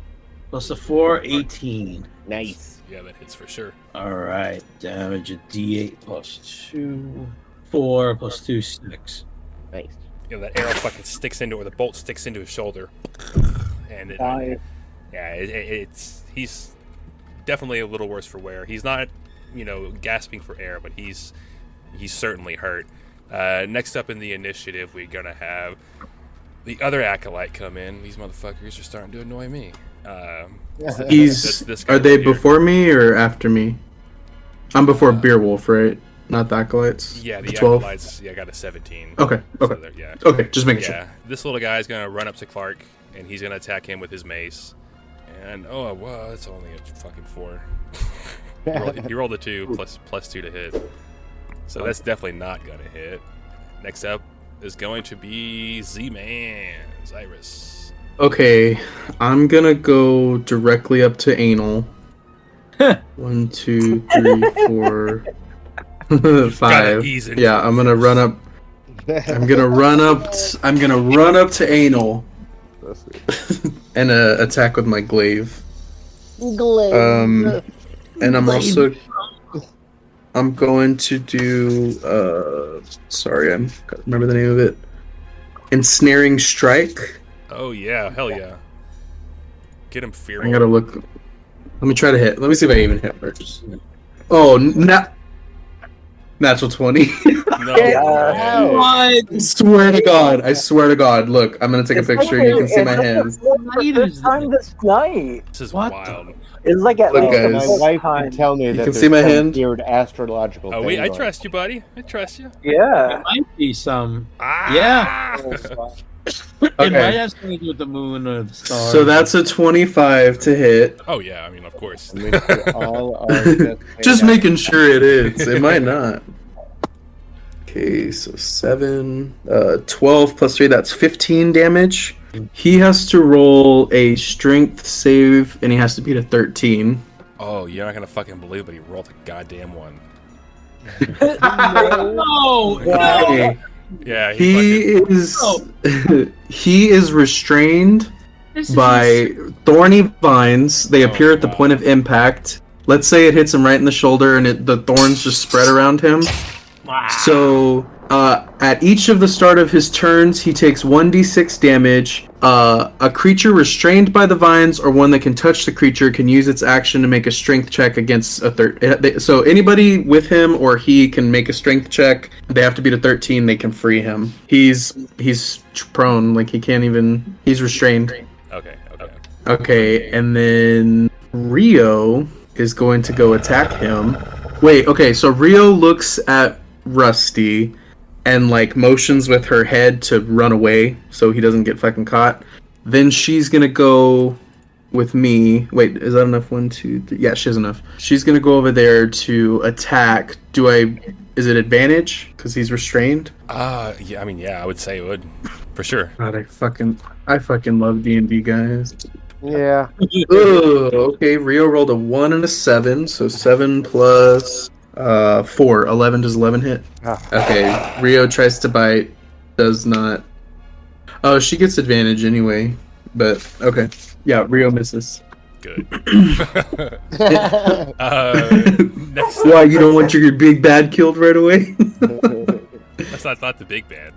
plus a 4, 18. Nice. Yeah, that hits for sure. All right, damage a D8 plus 2, 4 plus 2, 6. Nice. You know, that arrow fucking sticks into, or the bolt sticks into his shoulder. And he's definitely a little worse for wear. He's not, gasping for air, but he's certainly hurt. Next up in the initiative, we're gonna have the other Acolyte come in. These motherfuckers are starting to annoy me. This guy Are they here. before me or after me? I'm before Beerwolf, right? Not the Acolytes? Yeah, the 12? Acolytes. Yeah, got a 17. Okay. So yeah. Okay, just making sure. Yeah, this little guy is gonna run up to Clark, and he's gonna attack him with his mace. And it's only a fucking 4. He rolled a 2 plus 2 to hit, so that's definitely not gonna hit. Next up is going to be Z-Man Zyrus. Okay, I'm gonna go directly up to Anal. 1, 2, 3, 4, 5. ease into Yeah, I'm gonna run up. I'm gonna run up to Anal and attack with my glaive. And I'm also. I'm going to do. Sorry, I can't remember the name of it. Ensnaring Strike. Oh yeah, hell yeah! Get him I fearing. gotta look. Let me try to hit. Let me see if I even hit first. Oh, natural 20. No, I swear to God. Look, I'm gonna take a picture. You can see my hands. This time this night. this is What wild. It's like at Look, least guys. a My full wife time. can tell me You that can there's see my some hand? weird astrological Oh, thing I going trust you, buddy. I trust you. Yeah. It might be some. Ah! It Okay. might have something to do with the moon or the stars. So that's a 25 to hit. Oh yeah, I mean, of course. I mean, we all are Just made up. making sure it is. It might not. Okay, so 7, 12 plus 3, that's 15 damage. He has to roll a strength save, and he has to beat a 13. Oh, you're not gonna fucking believe it, but he rolled a goddamn one. no, Okay. Yeah, He fucking, is he is restrained This is by thorny vines. They appear at the wow. point of impact. Let's say it hits him right in the shoulder, and the thorns just spread around him. So, at each of the start of his turns, he takes 1d6 damage. A creature restrained by the vines or one that can touch the creature can use its action to make a strength check against a third. So anybody with him or he can make a strength check. They have to beat a 13. They can free him. He's prone. Like he can't even. He's restrained. okay. Okay, and then Rio is going to go attack him. Wait, okay, so Rio looks at Rusty and like motions with her head to run away so he doesn't get fucking caught. Then she's gonna go with me. Wait, is that enough? 1, 2, 3. Yeah, she has enough. She's gonna go over there to attack. Is it advantage because he's restrained? Yeah, I mean, yeah, I would say it would, for sure. God, I fucking love D&D, guys. Yeah. Ugh, okay, Rio rolled a 1 and a 7, so 7 plus 4. 11, does 11 hit? Ah. Okay, Rio tries to bite, does not. Oh, she gets advantage anyway, but okay. Yeah, Rio misses. Good. Next, Why, you don't want your big bad killed right away? that's not the big bad.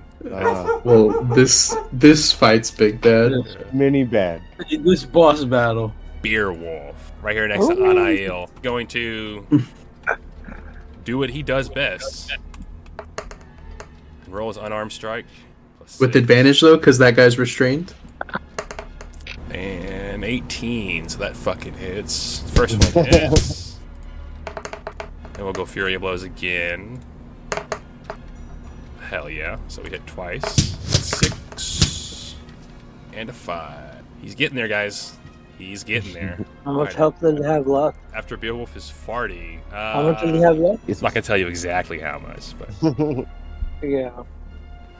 Well, this fight's big bad. Mini bad. This boss battle. Beer Wolf, right here next to Anail, going to do what he does best. Roll his unarmed strike. With 6. advantage though, because that guy's restrained. And 18, so that fucking hits. First one hits. And we'll go Fury Blows again. Hell yeah. So we hit twice. 6. And a 5. He's getting there, guys. He's getting there. How much health does he have left? After Beowulf is farty. How much does he have left? I'm not going to tell you exactly how much, but Yeah.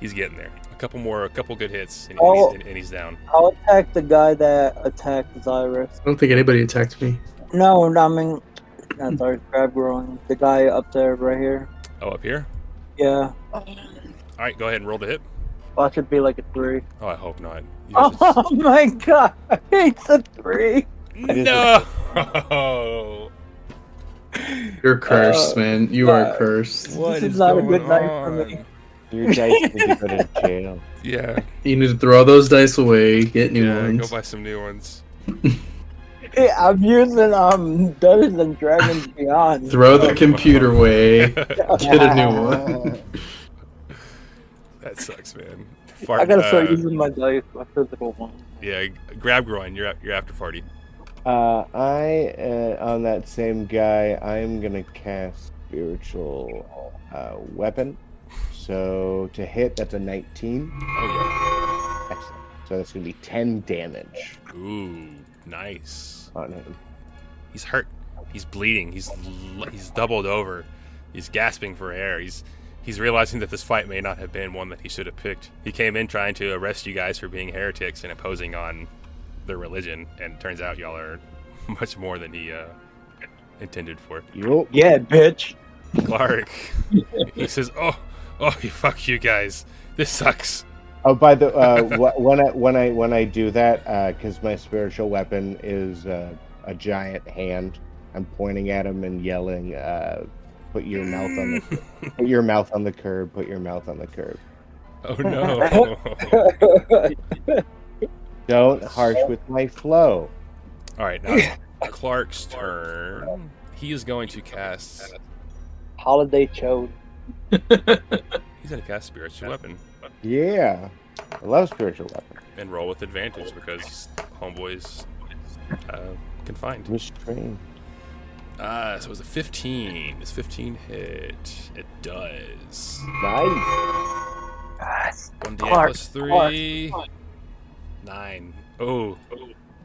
he's getting there. A couple good hits, and, Oh. and he's down. I'll attack the guy that attacked Zyrus. I don't think anybody attacked me. No, I mean, not Zyrus, crab growing. The guy up there, right here. Oh, up here? Yeah. All right, go ahead and roll the hit. Well, that should be like a 3. Oh, I hope not. Oh my god! It's a 3! No! You're cursed, man. You are cursed. What This is not a good night for me. Your dice need to go to jail. Yeah, You need to throw those dice away, get new yeah, ones. go buy some new ones. Hey, I'm using Dungeons and Dragons Beyond. Throw the computer away, get a new one. That sucks, man. I gotta start using my dice, my physical one. Yeah, grab groin. You're after farty. On that same guy, I'm gonna cast spiritual weapon. So to hit, that's a 19. Oh Excellent. So that's gonna be 10 damage yeah. Ooh, nice. on him. He's hurt. He's bleeding. He's doubled over. He's gasping for air. He's realizing that this fight may not have been one that he should have picked. He came in trying to arrest you guys for being heretics and imposing on their religion, and it turns out y'all are much more than he intended for. Yup. Yeah, bitch. Clark, he says, "Oh, fuck you guys. This sucks." Oh, by the when I do that, because my spiritual weapon is a giant hand, I'm pointing at him and yelling, "Put your mouth on the, put your mouth on the curb. Put your mouth on the curb. Oh no! Don't harsh with my flow." All right, now it's Clark's turn. He is going to cast. Holiday Chode. He's going to cast spiritual weapon Yeah, I love spiritual weapon. and roll with advantage because homeboy's confined. Restrained. So it was a 15. Does 15 hit? It does. Nice. 1d8 Clark, plus 3. 9. Oh,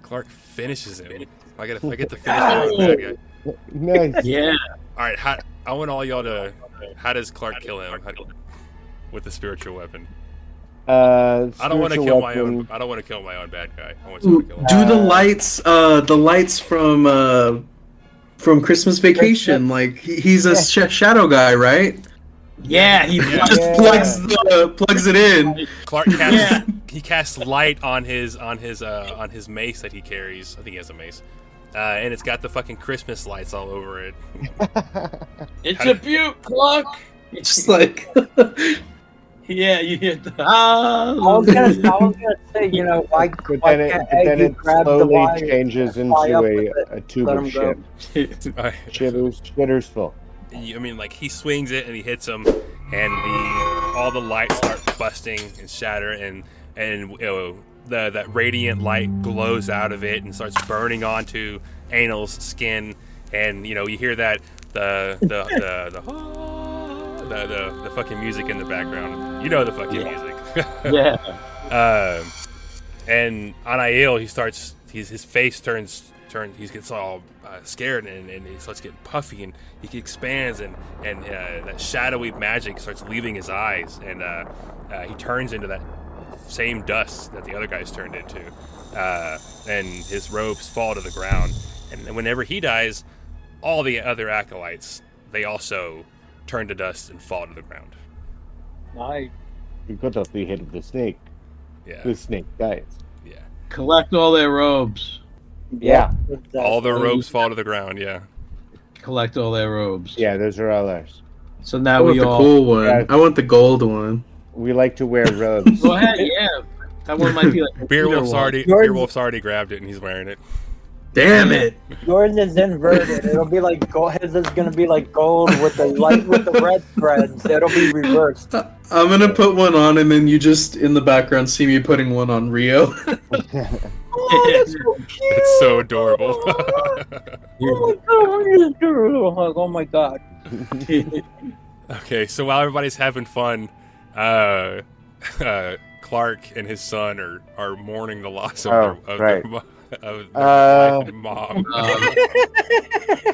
Clark finishes him. I get to finish the bad guy. Nice. Yeah. All right, I want all y'all to. How does Clark kill him? With the spiritual weapon. I don't want to kill my own. I don't want to kill my own bad guy. I want someone to kill him. Do the lights from Christmas Vacation? Like he's a shadow guy, right? Yeah, he Just plugs it in. Clark casts light on his mace that he carries. I think he has a mace, and it's got the fucking Christmas lights all over it. It's a beaut, Clark. Just like Yeah, you hear the I was gonna say, you know, why But why then can't then Aggie it grab the slowly wire, changes fly up with into it, a tube let of him go? shit. Shitter's full. I mean, like he swings it and he hits him, and all the lights start busting and shatter, and you know, that radiant light glows out of it and starts burning onto Anal's skin, and you know you hear that the fucking music in the background. You know the fucking music. Yeah. And Anael, his face turns, he gets all scared and he starts getting puffy and he expands and that shadowy magic starts leaving his eyes and he turns into that same dust that the other guys turned into, and his robes fall to the ground. And whenever he dies, all the other acolytes, they also turn to dust and fall to the ground. Nice. Because of the hit of the snake. Yeah. The snake dies. Yeah. Collect all their robes. Yeah. All the robes fall to the ground. Yeah. Collect all their robes. Yeah, those are all ours. So I now want we the all cool one. Yeah. I want the gold one. We like to wear robes. go ahead. Yeah, that one might be like a Beerwolf's Peter one. already grabbed it and he's wearing it. Damn it! Yours is inverted. It'll be like gold. His is gonna be like gold with the light with the red threads. It'll be reversed. I'm gonna put one on, and then you just in the background see me putting one on Rio. It's so adorable. Oh my god! Okay, so while everybody's having fun, Clark and his son are mourning the loss of their wife and mom.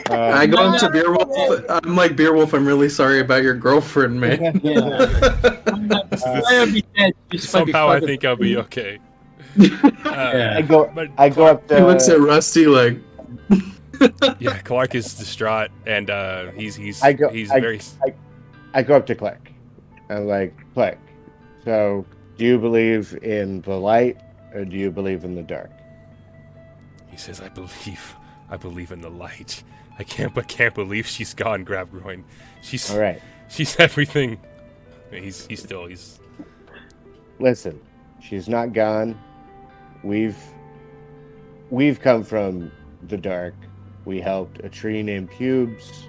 I go up to Beerwolf. I'm like, Beerwolf, I'm really sorry about your girlfriend, man. Somehow I think I'll be okay. I go up He looks at Rusty like. Yeah, Clark is distraught, and he's I go up to Clark. I'm like, Clark, so do you believe in the light or do you believe in the dark? He says, I believe in the light. I can't believe she's gone, Grabgroin. She's All right. She's everything. He's Listen, she's not gone. We've come from the dark. We helped a tree named Pubes.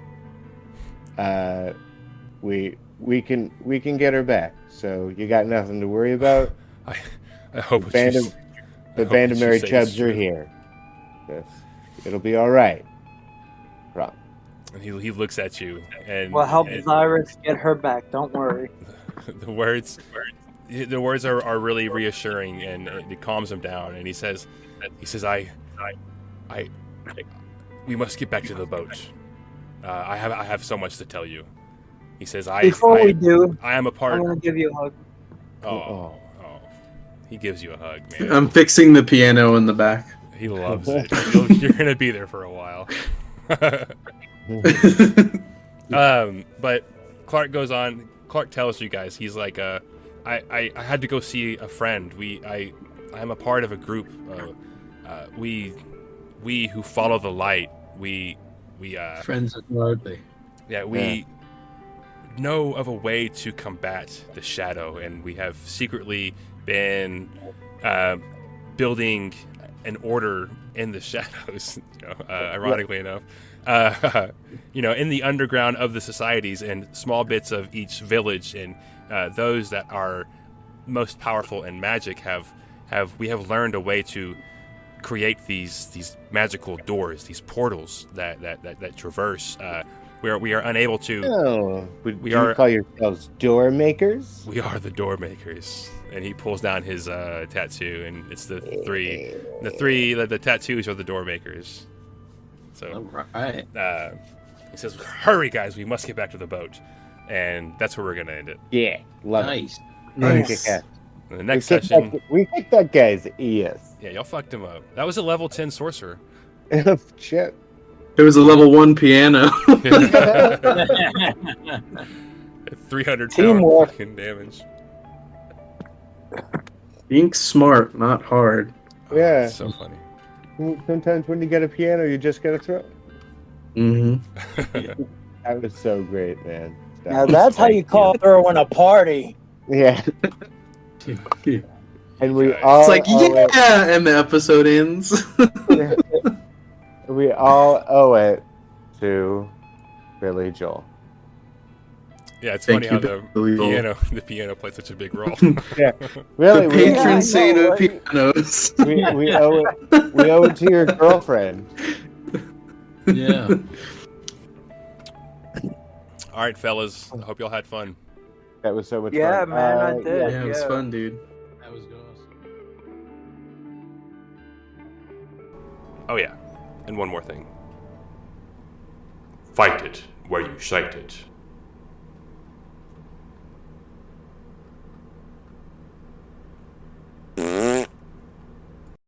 We can get her back. So you got nothing to worry about. I hope the band of Merry Chubs are here. It'll be all right. Wrong. And he looks at you and We'll help Cyrus get her back. Don't worry. the words are really reassuring and it calms him down. And he says, we must get back to the boat. I have so much to tell you. He says, Before we do, I am a part. I'm gonna give you a hug. Oh. He gives you a hug, man. I'm fixing the piano in the back. He loves it. You're gonna be there for a while. But Clark goes on. Clark tells you guys, he's like, I had to go see a friend. I am a part of a group. We who follow the light. We friends of Dorothy. Yeah, we know of a way to combat the shadow, and we have secretly been building an order in the shadows. Ironically enough, in the underground of the societies and small bits of each village, and those that are most powerful in magic we have learned a way to create these magical doors, these portals that traverse. We are unable to. Oh, would We you are- call yourselves door makers? We are the door makers. And he pulls down his tattoo, and it's the tattoos are the door makers. So All right. he says, "Hurry, guys! We must get back to the boat." And that's where we're gonna end it. Yeah, love Nice. it. Nice. Kick-ass. In the next we kicked session, we kicked that guy's ass. yeah, y'all fucked him up. That was a level 10 sorcerer. Shit. It was a level 1 piano. 300 Teamwork. fucking damage. Being smart, not hard. Yeah. It's so funny. Sometimes when you get a piano, you just gotta throw. Mm-hmm. That was so great, man. That Now was that's how you great. call throwing a party. Yeah. It's And we all like, owe yeah, and the episode ends. it. We all owe it to Billy Joel. Yeah, it's Thank funny you, how Billy Joel. the piano played such a big role. Really, The we, patron I saint know, of right? pianos. we owe it. We owe it to your girlfriend. Yeah. All right, fellas. I hope y'all had fun. That was so much Yeah, fun. man, I did. Yeah, it was fun, dude. That was awesome. Oh yeah, and one more thing. Fight it where you sight it. Yeah.